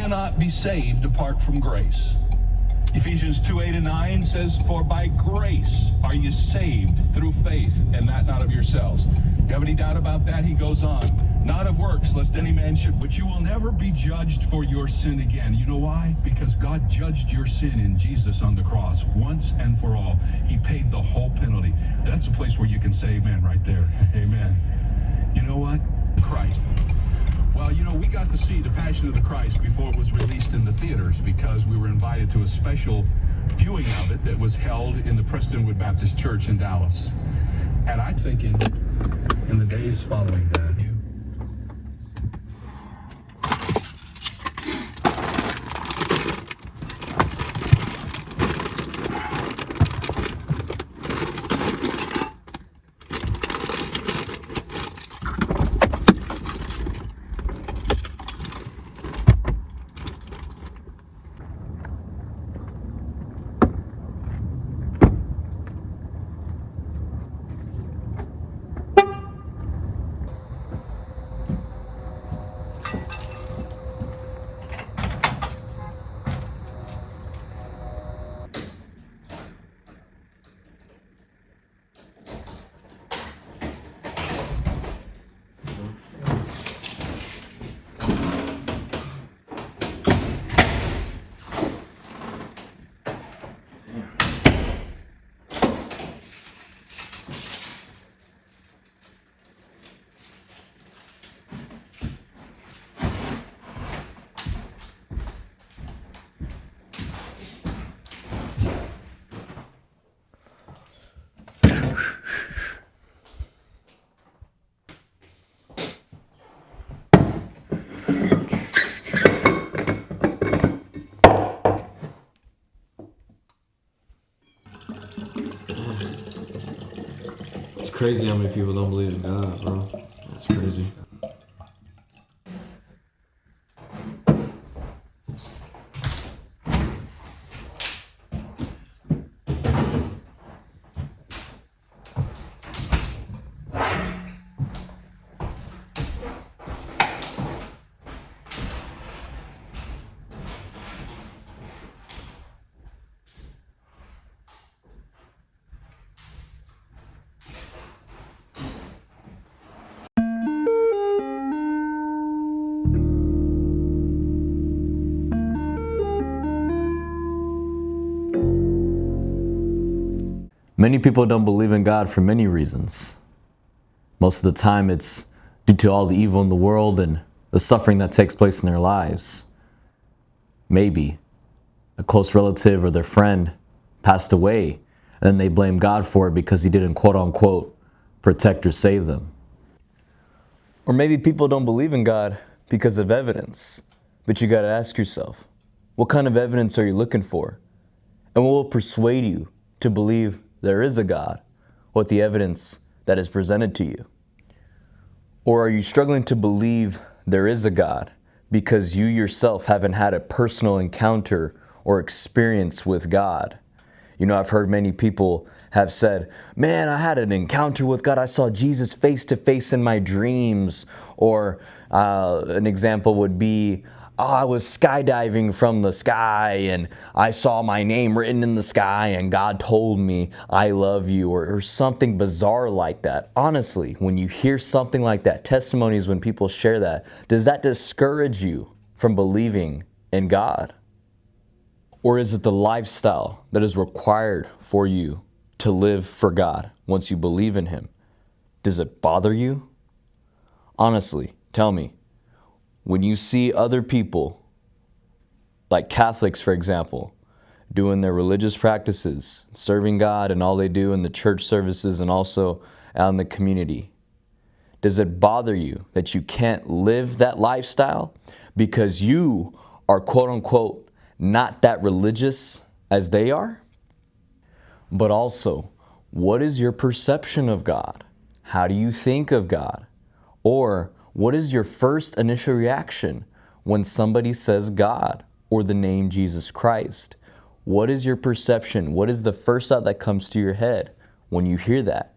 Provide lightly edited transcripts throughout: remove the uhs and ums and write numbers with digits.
cannot be saved apart from grace. Ephesians 2:8-9 says, "For by grace are you saved through faith, and that not of yourselves." You have any doubt about that? He goes on, "Not of works, lest any man should," but you will never be judged for your sin again. You know why? Because God judged your sin in Jesus on the cross once and for all. He paid the whole penalty. That's a place where you can say amen right there. Amen. You know what? Christ. Well, you know, we got to see The Passion of the Christ before it was released in the theaters because we were invited to a special viewing of it that was held in the Prestonwood Baptist Church in Dallas. And I'm thinking, in the days following that, It's crazy how many people don't believe in God, bro. That's crazy. Many people don't believe in God for many reasons. Most of the time it's due to all the evil in the world and the suffering that takes place in their lives. Maybe a close relative or their friend passed away, and then they blame God for it because he didn't quote unquote protect or save them. Or maybe people don't believe in God because of evidence. But you gotta ask yourself, what kind of evidence are you looking for? And what will persuade you to believe there is a God with the evidence that is presented to you? Or are you struggling to believe there is a God because you yourself haven't had a personal encounter or experience with God? You know, I've heard many people have said, man, I had an encounter with God. I saw Jesus face to face in my dreams. Or an example would be, I was skydiving from the sky and I saw my name written in the sky and God told me, I love you, or something bizarre like that. Honestly, when you hear something like that, testimonies when people share that, does that discourage you from believing in God? Or is it the lifestyle that is required for you to live for God once you believe in Him? Does it bother you? Honestly, tell me. When you see other people, like Catholics, for example, doing their religious practices, serving God and all they do in the church services and also out in the community, does it bother you that you can't live that lifestyle because you are quote unquote not that religious as they are? But also, what is your perception of God? How do you think of God? Or what is your first initial reaction when somebody says God or the name Jesus Christ? What is your perception? What is the first thought that comes to your head when you hear that?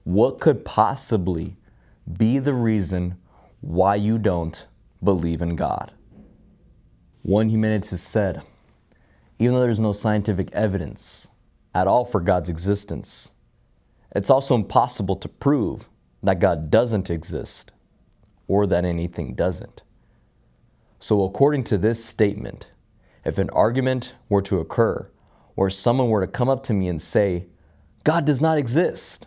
What could possibly be the reason why you don't believe in God? One humanist said, even though there's no scientific evidence at all for God's existence, it's also impossible to prove that God doesn't exist or that anything doesn't. So according to this statement, if an argument were to occur where someone were to come up to me and say, God does not exist,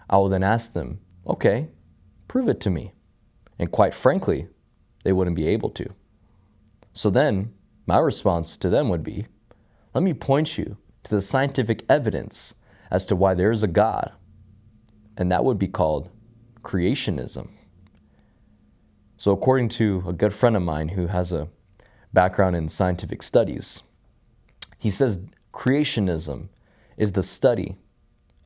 I will then ask them, okay, prove it to me. And quite frankly, they wouldn't be able to. So then, my response to them would be, let me point you to the scientific evidence as to why there is a God. And that would be called creationism. So according to a good friend of mine who has a background in scientific studies, he says creationism is the study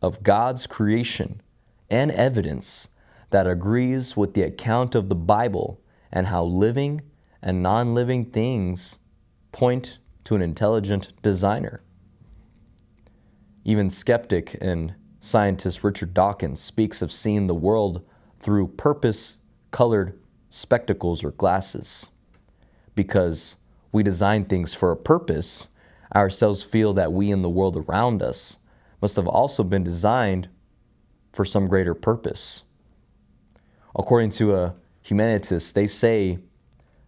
of God's creation and evidence that agrees with the account of the Bible and how living and non-living things point to an intelligent designer. Even skeptic and scientist Richard Dawkins speaks of seeing the world through purpose-colored spectacles or glasses. Because we design things for a purpose, ourselves feel that we and the world around us must have also been designed for some greater purpose. According to a humanist, they say,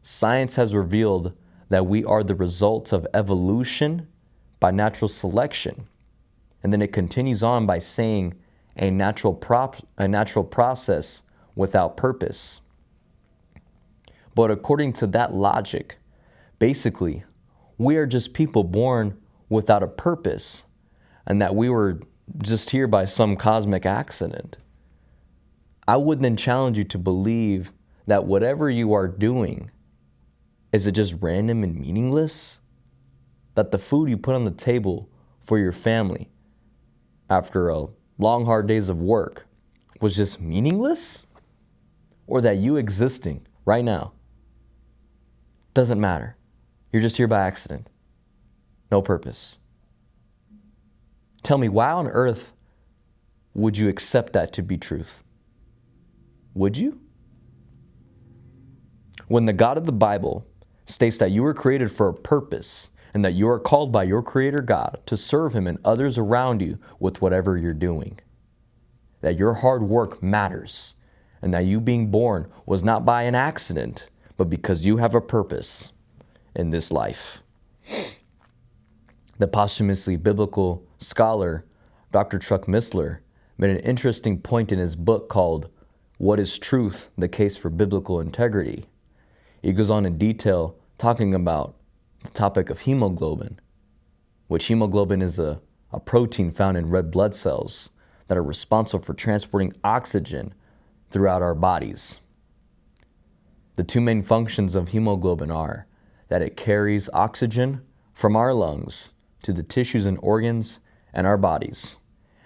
science has revealed that we are the result of evolution by natural selection. And then it continues on by saying a natural process without purpose. But according to that logic, basically, we are just people born without a purpose, and that we were just here by some cosmic accident. I would then challenge you to believe that whatever you are doing, is it just random and meaningless? That the food you put on the table for your family after a long, hard days of work was just meaningless? Or that you existing right now doesn't matter. You're just here by accident. No purpose. Tell me, why on earth would you accept that to be truth? Would you? When the God of the Bible states that you were created for a purpose and that you are called by your Creator God to serve Him and others around you with whatever you're doing, that your hard work matters, and that you being born was not by an accident, but because you have a purpose in this life. The posthumously biblical scholar, Dr. Chuck Missler, made an interesting point in his book called What is Truth? The Case for Biblical Integrity. He goes on in detail talking about the topic of hemoglobin, which hemoglobin is a protein found in red blood cells that are responsible for transporting oxygen throughout our bodies. The two main functions of hemoglobin are that it carries oxygen from our lungs to the tissues and organs in our bodies,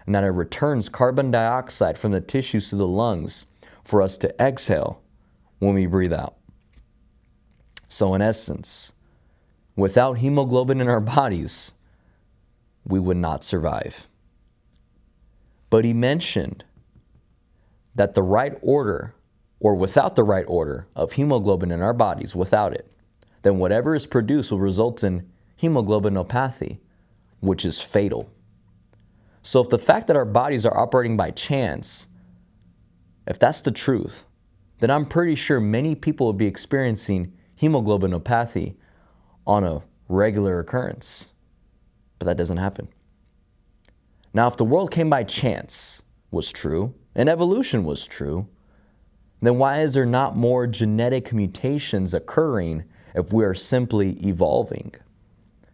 and that it returns carbon dioxide from the tissues to the lungs for us to exhale when we breathe out. So in essence, without hemoglobin in our bodies, we would not survive. But he mentioned that the right order, or without the right order of hemoglobin in our bodies, without it, then whatever is produced will result in hemoglobinopathy, which is fatal. So if the fact that our bodies are operating by chance, if that's the truth, then I'm pretty sure many people will be experiencing hemoglobinopathy on a regular occurrence. But that doesn't happen. Now, if the world came by chance was true, and evolution was true, then why is there not more genetic mutations occurring if we are simply evolving?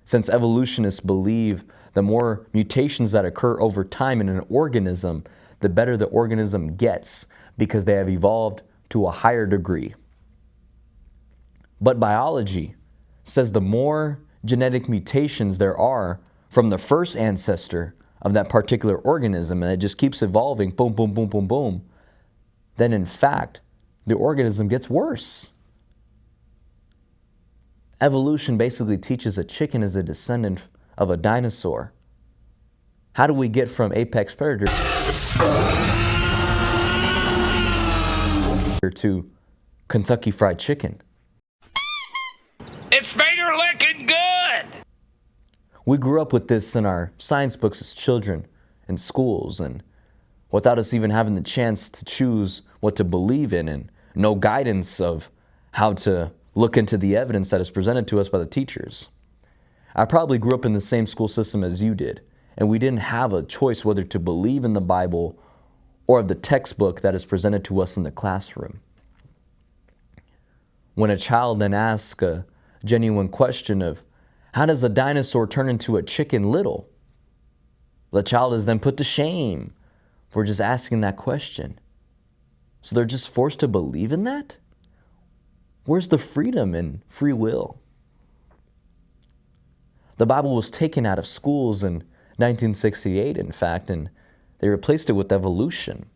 Since evolutionists believe the more mutations that occur over time in an organism, the better the organism gets because they have evolved to a higher degree. But biology says the more genetic mutations there are from the first ancestor of that particular organism, and it just keeps evolving, boom, boom, boom, boom, boom, then in fact, the organism gets worse. Evolution basically teaches a chicken is a descendant of a dinosaur. How do we get from apex predator to Kentucky Fried Chicken? It's finger licking good. We grew up with this in our science books as children, in schools, and without us even having the chance to choose what to believe in, and no guidance of how to look into the evidence that is presented to us by the teachers. I probably grew up in the same school system as you did, and we didn't have a choice whether to believe in the Bible or of the textbook that is presented to us in the classroom. When a child then asks a genuine question of, how does a dinosaur turn into a chicken little? The child is then put to shame for just asking that question. So they're just forced to believe in that? Where's the freedom and free will? The Bible was taken out of schools in 1968, in fact, and they replaced it with evolution.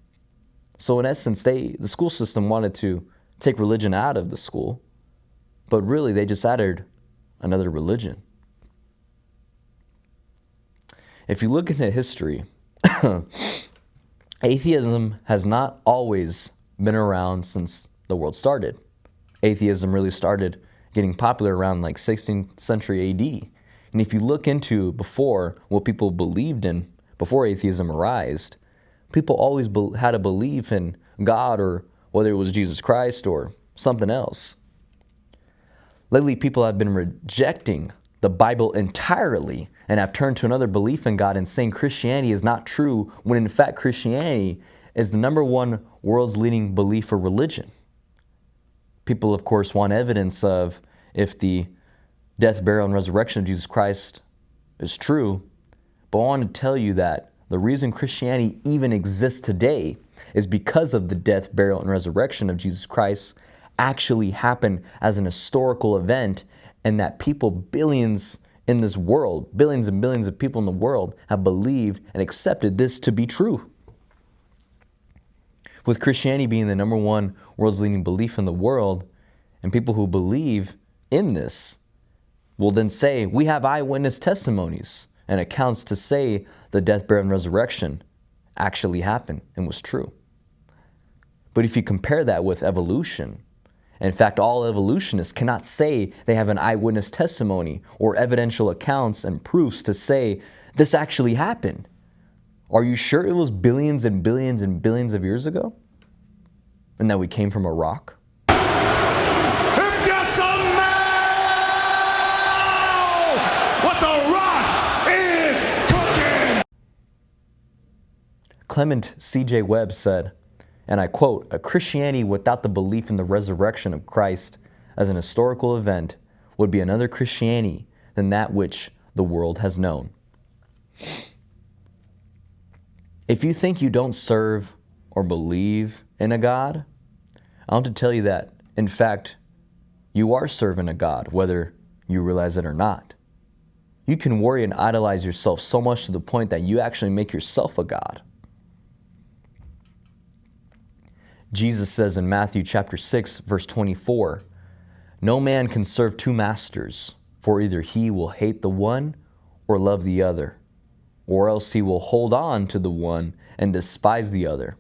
So in essence, the school system wanted to take religion out of the school, but really they just added another religion. If you look into history, atheism has not always been around since the world started. Atheism really started getting popular around like 16th century AD. And if you look into before what people believed in, before atheism arose, people always had a belief in God, or whether it was Jesus Christ or something else. Lately, people have been rejecting the Bible entirely and have turned to another belief in God and saying Christianity is not true, when in fact Christianity is the number one world's leading belief or religion. People, of course, want evidence of if the death, burial, and resurrection of Jesus Christ is true. But I want to tell you that the reason Christianity even exists today is because of the death, burial, and resurrection of Jesus Christ actually happened as an historical event, and that people, billions in this world, billions and billions of people in the world, have believed and accepted this to be true. With Christianity being the number one world's leading belief in the world, and people who believe in this will then say, we have eyewitness testimonies and accounts to say the death, burial, and resurrection actually happened and was true. But if you compare that with evolution, in fact, all evolutionists cannot say they have an eyewitness testimony or evidential accounts and proofs to say this actually happened. Are you sure it was billions and billions and billions of years ago? And that we came from a rock? Clement C.J. Webb said, and I quote, "A Christianity without the belief in the resurrection of Christ as an historical event would be another Christianity than that which the world has known." If you think you don't serve or believe in a God, I want to tell you that, in fact, you are serving a God, whether you realize it or not. You can worry and idolize yourself so much to the point that you actually make yourself a God. Jesus says in Matthew chapter 6, verse 24, "No man can serve two masters, for either he will hate the one or love the other, or else he will hold on to the one and despise the other.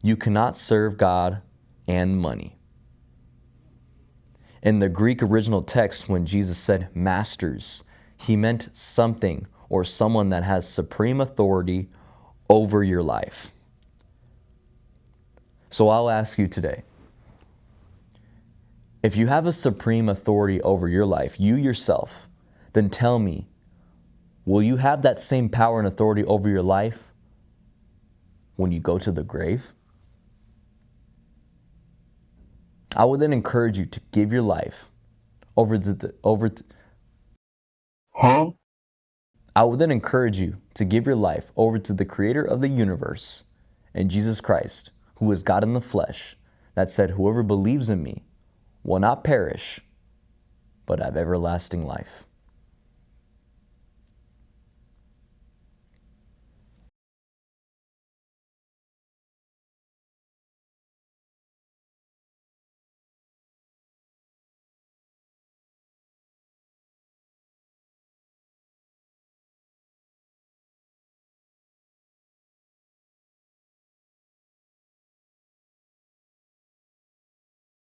You cannot serve God and money." In the Greek original text, when Jesus said masters, he meant something or someone that has supreme authority over your life. So I'll ask you today, if you have a supreme authority over your life, you yourself, then tell me, will you have that same power and authority over your life when you go to the grave? I would then encourage you to give your life over to I would then encourage you to give your life over to the creator of the universe and Jesus Christ, who is God in the flesh, that said, "Whoever believes in me will not perish, but have everlasting life."